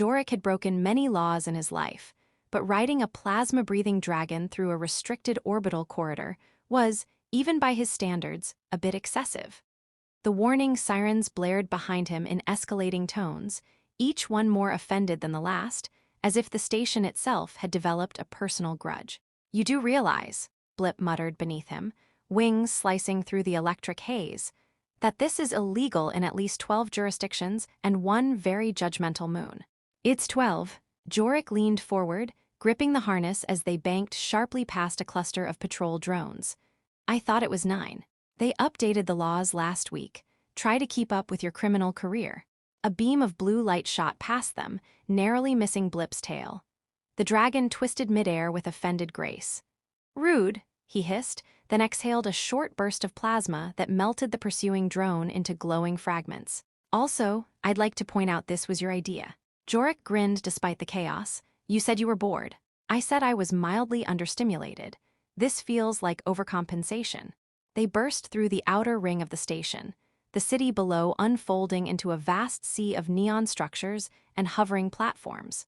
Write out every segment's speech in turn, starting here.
Jorik had broken many laws in his life, but riding a plasma-breathing dragon through a restricted orbital corridor was, even by his standards, a bit excessive. The warning sirens blared behind him in escalating tones, each one more offended than the last, as if the station itself had developed a personal grudge. "You do realize," Blip muttered beneath him, wings slicing through the electric haze, "that this is illegal in at least 12 jurisdictions and one very judgmental moon." "It's 12. Jorik leaned forward, gripping the harness as they banked sharply past a cluster of patrol drones. "I thought it was 9. They updated the laws last week. Try to keep up with your criminal career." A beam of blue light shot past them, narrowly missing Blip's tail. The dragon twisted midair with offended grace. "Rude," he hissed, then exhaled a short burst of plasma that melted the pursuing drone into glowing fragments. "Also, I'd like to point out this was your idea." Jorik grinned despite the chaos. "You said you were bored. I said I was mildly understimulated. This feels like overcompensation." They burst through the outer ring of the station, the city below unfolding into a vast sea of neon structures and hovering platforms.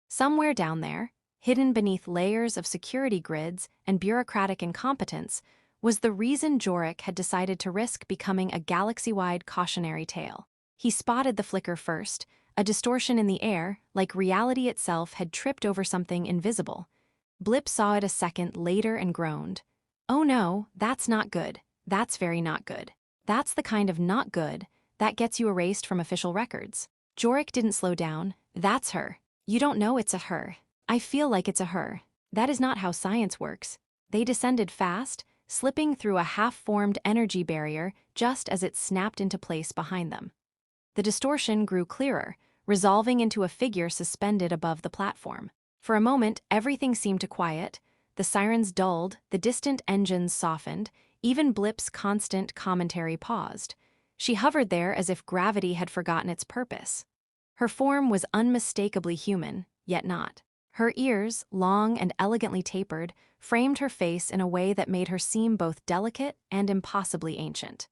Somewhere down there, hidden beneath layers of security grids and bureaucratic incompetence, was the reason Jorik had decided to risk becoming a galaxy-wide cautionary tale. He spotted the flicker first, a distortion in the air, like reality itself had tripped over something invisible. Blip saw it a second later and groaned. "Oh no, that's not good. That's very not good. That's the kind of not good that gets you erased from official records." Jorik didn't slow down. "That's her. You don't know it's a her. I feel like it's a her. That is not how science works." They descended fast, slipping through a half-formed energy barrier just as it snapped into place behind them. The distortion grew clearer, resolving into a figure suspended above the platform. For a moment, everything seemed to quiet. The sirens dulled, the distant engines softened, even Blip's constant commentary paused. She hovered there as if gravity had forgotten its purpose. Her form was unmistakably human, yet not. Her ears, long and elegantly tapered, framed her face in a way that made her seem both delicate and impossibly ancient.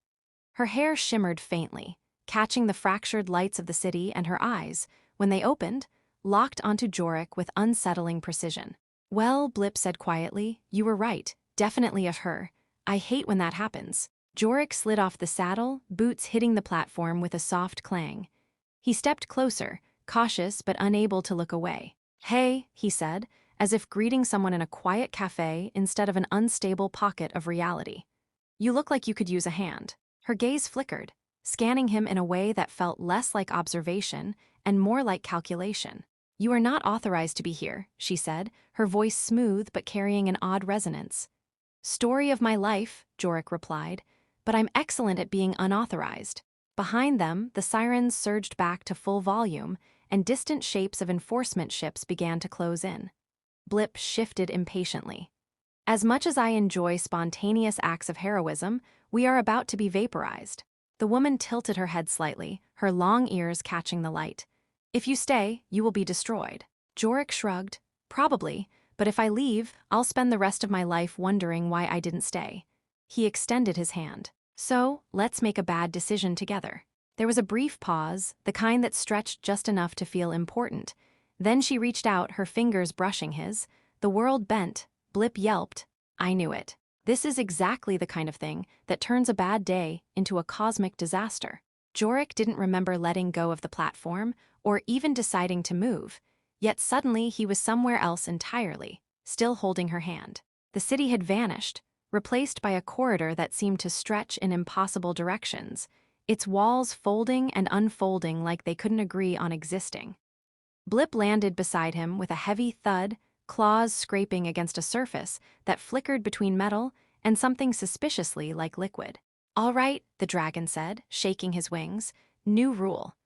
Her hair shimmered faintly, catching the fractured lights of the city, and her eyes, when they opened, locked onto Jorik with unsettling precision. "Well," Blip said quietly, "you were right. Definitely a her. I hate when that happens." Jorik slid off the saddle, boots hitting the platform with a soft clang. He stepped closer, cautious but unable to look away. "Hey," he said, as if greeting someone in a quiet cafe instead of an unstable pocket of reality. "You look like you could use a hand." Her gaze flickered, scanning him in a way that felt less like observation and more like calculation. "You are not authorized to be here," she said, her voice smooth but carrying an odd resonance. "Story of my life," Jorik replied, "but I'm excellent at being unauthorized." Behind them, the sirens surged back to full volume, and distant shapes of enforcement ships began to close in. Blip shifted impatiently. "As much as I enjoy spontaneous acts of heroism, we are about to be vaporized." The woman tilted her head slightly, her long ears catching the light. "If you stay, you will be destroyed." Jorik shrugged. "Probably, but if I leave, I'll spend the rest of my life wondering why I didn't stay." He extended his hand. "So, let's make a bad decision together." There was a brief pause, the kind that stretched just enough to feel important. Then she reached out, her fingers brushing his. The world bent. Blip yelped. "I knew it. This is exactly the kind of thing that turns a bad day into a cosmic disaster." Jorik didn't remember letting go of the platform or even deciding to move, yet suddenly he was somewhere else entirely, still holding her hand. The city had vanished, replaced by a corridor that seemed to stretch in impossible directions, its walls folding and unfolding like they couldn't agree on existing. Blip landed beside him with a heavy thud, claws scraping against a surface that flickered between metal and something suspiciously like liquid. "All right," the dragon said, shaking his wings. "New rule.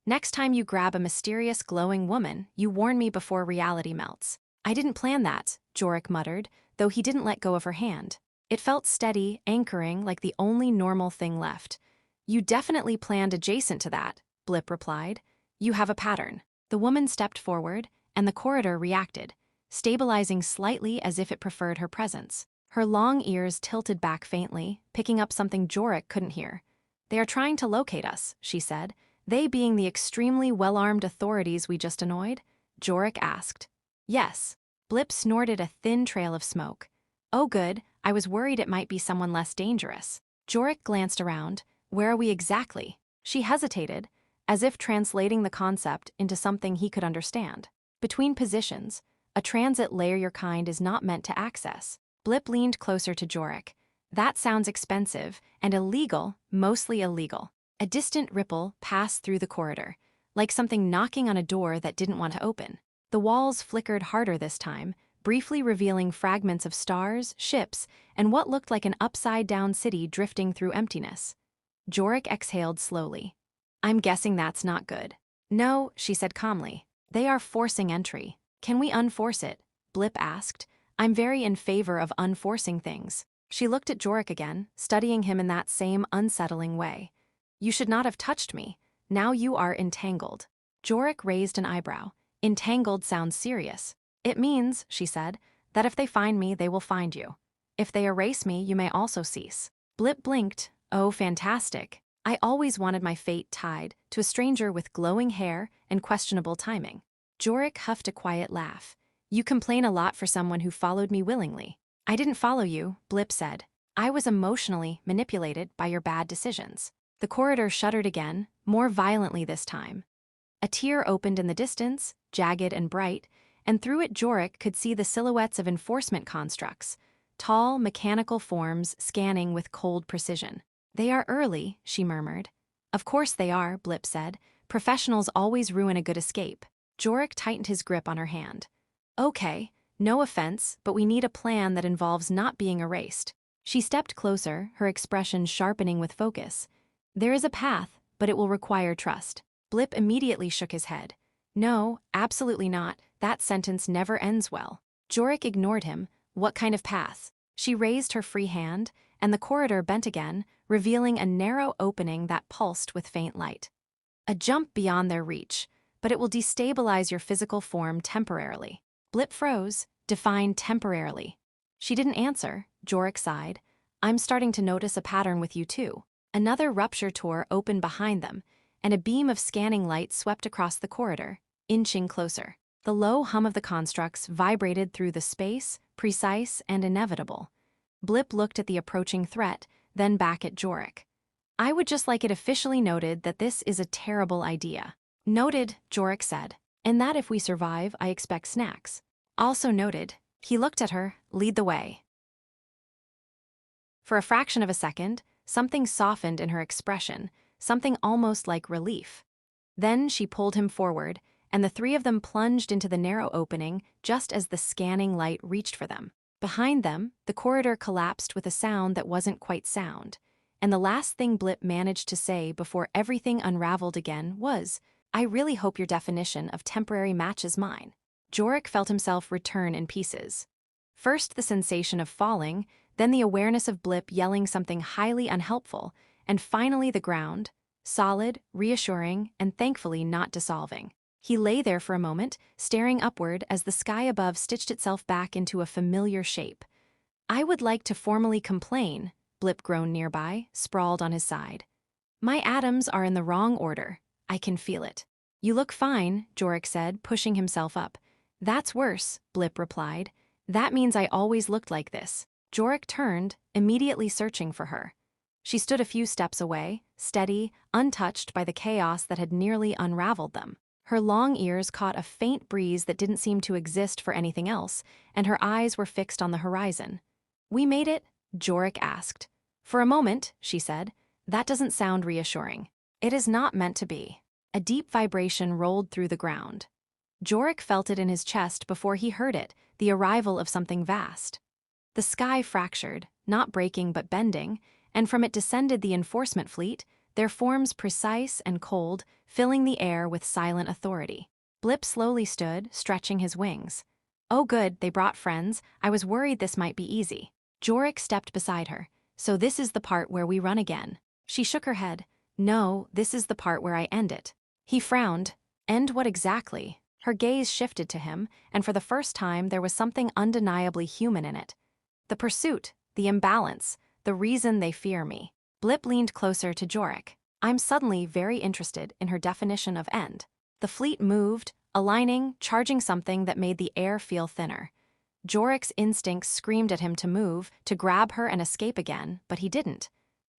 Next time you grab a mysterious glowing woman, you warn me before reality melts." "I didn't plan that," Jorik muttered, though he didn't let go of her hand. It felt steady, anchoring, like the only normal thing left. "You definitely planned adjacent to that," Blip replied. "You have a pattern." The woman stepped forward, and the corridor reacted, stabilizing slightly as if it preferred her presence. Her long ears tilted back faintly, picking up something Jorik couldn't hear. "They are trying to locate us," she said, They being the extremely well-armed authorities we just annoyed? Jorik asked. Yes. Blip snorted a thin trail of smoke. Oh good, I was worried it might be someone less dangerous. Jorik glanced around. Where are we exactly? She hesitated, as if translating the concept into something he could understand. Between positions, a transit layer your kind is not meant to access. Blip leaned closer to Jorik. That sounds expensive and illegal, mostly illegal. A distant ripple passed through the corridor, like something knocking on a door that didn't want to open. The walls flickered harder this time, briefly revealing fragments of stars, ships, and what looked like an upside-down city drifting through emptiness. Jorik exhaled slowly. I'm guessing that's not good. No, she said calmly. They are forcing entry. Can we unforce it? Blip asked. I'm very in favor of unforcing things. She looked at Jorik again, studying him in that same unsettling way. You should not have touched me. Now you are entangled. Jorik raised an eyebrow. Entangled sounds serious. It means, she said, that if they find me, they will find you. If they erase me, you may also cease. Blip blinked. Oh, fantastic. I always wanted my fate tied to a stranger with glowing hair and questionable timing. Jorik huffed a quiet laugh. You complain a lot for someone who followed me willingly. I didn't follow you, Blip said. I was emotionally manipulated by your bad decisions. The corridor shuddered again, more violently this time. A tear opened in the distance, jagged and bright, and through it Jorik could see the silhouettes of enforcement constructs, tall, mechanical forms scanning with cold precision. They are early, she murmured. Of course they are, Blip said. Professionals always ruin a good escape. Jorik tightened his grip on her hand. Okay, no offense, but we need a plan that involves not being erased. She stepped closer, her expression sharpening with focus. There is a path, but it will require trust. Blip immediately shook his head. No, absolutely not. That sentence never ends well. Jorik ignored him. What kind of path? She raised her free hand, and the corridor bent again, revealing a narrow opening that pulsed with faint light. A jump beyond their reach, but it will destabilize your physical form temporarily. Blip froze, define temporarily. She didn't answer. Jorik sighed. I'm starting to notice a pattern with you too. Another rupture door opened behind them, and a beam of scanning light swept across the corridor, inching closer. The low hum of the constructs vibrated through the space, precise and inevitable. Blip looked at the approaching threat, then back at Jorik. I would just like it officially noted that this is a terrible idea. Noted, Jorik said. And that if we survive, I expect snacks. Also noted. He looked at her. Lead the way. For a fraction of a second, something softened in her expression, something almost like relief. Then she pulled him forward, and the three of them plunged into the narrow opening just as the scanning light reached for them. Behind them, the corridor collapsed with a sound that wasn't quite sound, and the last thing Blip managed to say before everything unraveled again was, I really hope your definition of temporary matches mine. Jorik felt himself return in pieces. First the sensation of falling, then the awareness of Blip yelling something highly unhelpful, and finally the ground, solid, reassuring, and thankfully not dissolving. He lay there for a moment, staring upward as the sky above stitched itself back into a familiar shape. I would like to formally complain, Blip groaned nearby, sprawled on his side. My atoms are in the wrong order. I can feel it. You look fine, Jorik said, pushing himself up. That's worse, Blip replied. That means I always looked like this. Jorik turned, immediately searching for her. She stood a few steps away, steady, untouched by the chaos that had nearly unraveled them. Her long ears caught a faint breeze that didn't seem to exist for anything else, and her eyes were fixed on the horizon. We made it? Jorik asked. For a moment, she said. That doesn't sound reassuring. It is not meant to be. A deep vibration rolled through the ground. Jorik felt it in his chest before he heard it, the arrival of something vast. The sky fractured, not breaking but bending, and from it descended the enforcement fleet, their forms precise and cold, filling the air with silent authority. Blip slowly stood, stretching his wings. Oh good, they brought friends. I was worried this might be easy. Jorik stepped beside her. So this is the part where we run again. She shook her head. No, this is the part where I end it. He frowned. End what exactly? Her gaze shifted to him, and for the first time there was something undeniably human in it. The pursuit, the imbalance, the reason they fear me. Blip leaned closer to Jorik. I'm suddenly very interested in her definition of end. The fleet moved, aligning, charging something that made the air feel thinner. Jorik's instincts screamed at him to move, to grab her and escape again, but he didn't.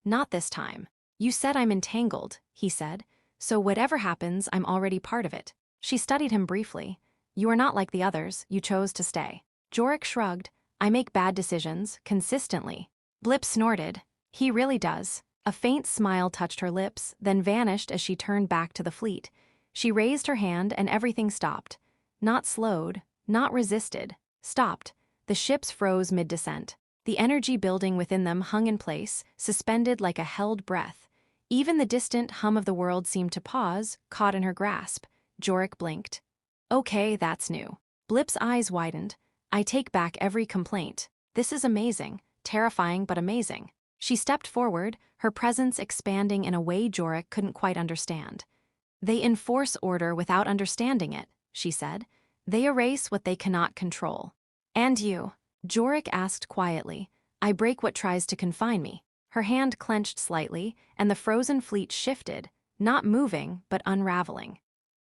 Not this time. You said I'm entangled, he said, so whatever happens, I'm already part of it. She studied him briefly. You are not like the others, you chose to stay. Jorik shrugged. I make bad decisions, consistently. Blip snorted. He really does. A faint smile touched her lips, then vanished as she turned back to the fleet. She raised her hand and everything stopped. Not slowed, not resisted. Stopped. The ships froze mid-descent. The energy building within them hung in place, suspended like a held breath. Even the distant hum of the world seemed to pause, caught in her grasp. Jorik blinked. Okay, that's new. Blip's eyes widened. I take back every complaint. This is amazing. Terrifying but amazing. She stepped forward, her presence expanding in a way Jorik couldn't quite understand. They enforce order without understanding it, she said. They erase what they cannot control. And you? Jorik asked quietly. I break what tries to confine me. Her hand clenched slightly, and the frozen fleet shifted, not moving, but unraveling.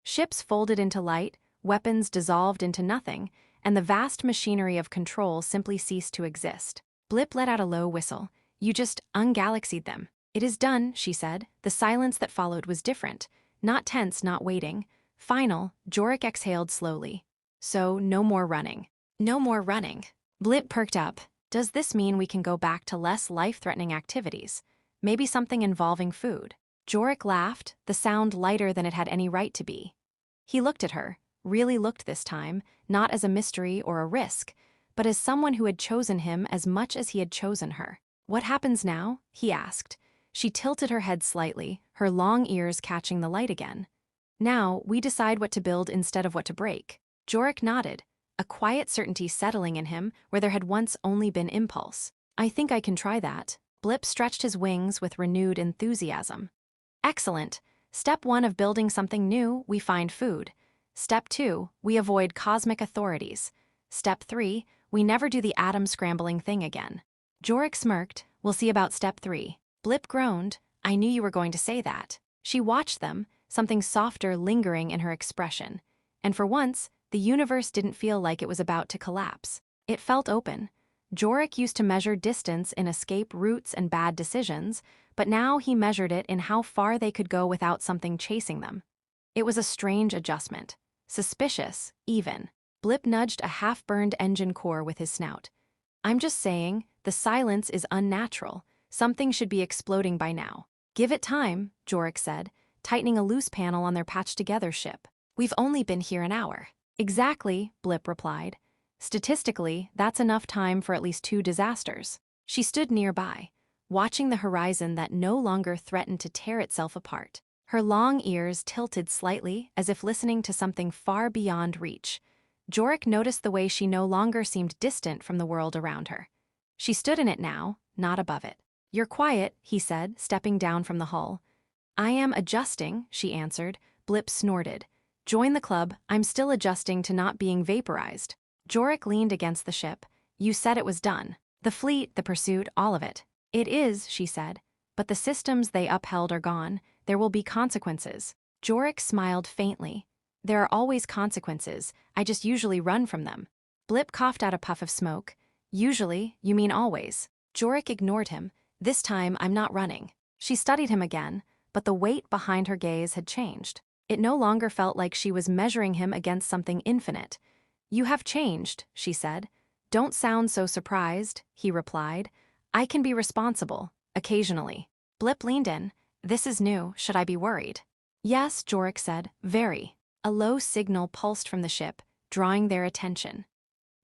Ships folded into light, weapons dissolved into nothing, and the vast machinery of control simply ceased to exist. Blip let out a low whistle. You just ungalaxied them. It is done, she said. The silence that followed was different. Not tense, not waiting. Final, Jorik exhaled slowly. So, no more running. No more running. Blip perked up. Does this mean we can go back to less life-threatening activities? Maybe something involving food? Jorik laughed, the sound lighter than it had any right to be. He looked at her, really looked this time, not as a mystery or a risk, but as someone who had chosen him as much as he had chosen her. What happens now? He asked. She tilted her head slightly, her long ears catching the light again. Now, we decide what to build instead of what to break. Jorik nodded, a quiet certainty settling in him where there had once only been impulse. I think I can try that. Blip stretched his wings with renewed enthusiasm. Excellent. Step 1 of building something new, we find food. Step 2, we avoid cosmic authorities. Step 3, we never do the atom-scrambling thing again. Jorik smirked. We'll see about step 3. Blip groaned. I knew you were going to say that. She watched them, something softer lingering in her expression. And for once, the universe didn't feel like it was about to collapse. It felt open. Jorik used to measure distance in escape routes and bad decisions, but now he measured it in how far they could go without something chasing them. It was a strange adjustment. Suspicious, even. Blip nudged a half-burned engine core with his snout. I'm just saying, the silence is unnatural. Something should be exploding by now. Give it time, Jorik said, tightening a loose panel on their patched-together ship. We've only been here an hour. Exactly, Blip replied. Statistically, that's enough time for at least 2 disasters. She stood nearby, watching the horizon that no longer threatened to tear itself apart. Her long ears tilted slightly as if listening to something far beyond reach. Jorik noticed the way she no longer seemed distant from the world around her. She stood in it now, not above it. You're quiet, he said, stepping down from the hull. I am adjusting, she answered. Blip snorted. Join the club, I'm still adjusting to not being vaporized. Jorik leaned against the ship. You said it was done. The fleet, the pursuit, all of it. It is, she said. But the systems they upheld are gone. There will be consequences. Jorik smiled faintly. There are always consequences, I just usually run from them. Blip coughed out a puff of smoke. Usually, you mean always. Jorik ignored him. This time, I'm not running. She studied him again, but the weight behind her gaze had changed. It no longer felt like she was measuring him against something infinite. You have changed, she said. Don't sound so surprised, he replied. I can be responsible, occasionally. Blip leaned in. This is new, should I be worried? Yes, Jorik said, very. A low signal pulsed from the ship, drawing their attention.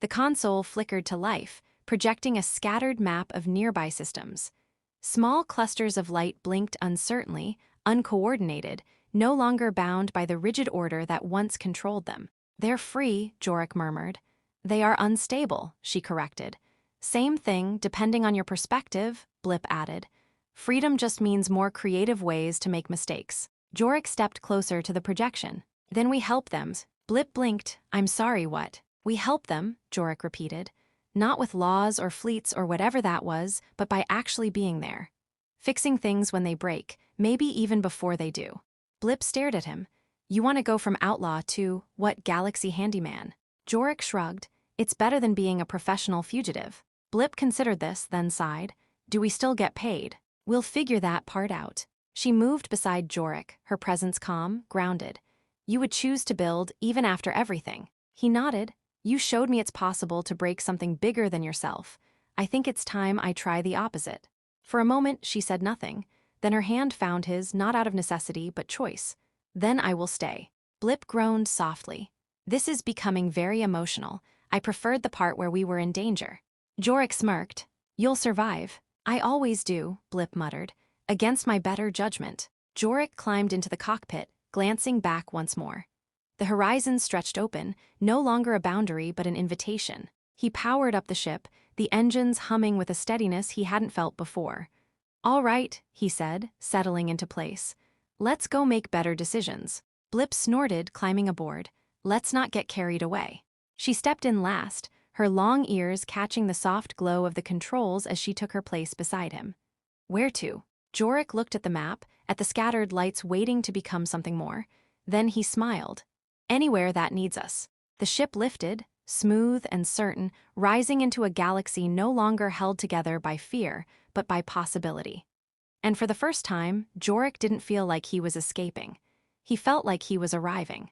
The console flickered to life, projecting a scattered map of nearby systems. Small clusters of light blinked uncertainly, uncoordinated, no longer bound by the rigid order that once controlled them. They're free, Jorik murmured. They are unstable, she corrected. Same thing, depending on your perspective, Blip added. Freedom just means more creative ways to make mistakes. Jorik stepped closer to the projection. Then we help them. Blip blinked. I'm sorry, what? We help them, Jorik repeated. Not with laws or fleets or whatever that was, but by actually being there. Fixing things when they break, maybe even before they do. Blip stared at him. You want to go from outlaw to, what, galaxy handyman? Jorik shrugged. It's better than being a professional fugitive. Blip considered this, then sighed. Do we still get paid? We'll figure that part out. She moved beside Jorik, her presence calm, grounded. You would choose to build even after everything. He nodded. You showed me it's possible to break something bigger than yourself. I think it's time I try the opposite. For a moment, she said nothing. Then her hand found his, not out of necessity, but choice. Then I will stay. Blip groaned softly. This is becoming very emotional. I preferred the part where we were in danger. Jorik smirked. You'll survive. I always do, Blip muttered. Against my better judgment. Jorik climbed into the cockpit, glancing back once more. The horizon stretched open, no longer a boundary but an invitation. He powered up the ship, the engines humming with a steadiness he hadn't felt before. All right, he said, settling into place. Let's go make better decisions. Blip snorted, climbing aboard. Let's not get carried away. She stepped in last, her long ears catching the soft glow of the controls as she took her place beside him. Where to? Jorik looked at the map, at the scattered lights waiting to become something more. Then he smiled. Anywhere that needs us. The ship lifted, smooth and certain, rising into a galaxy no longer held together by fear, but by possibility. And for the first time, Jorik didn't feel like he was escaping. He felt like he was arriving.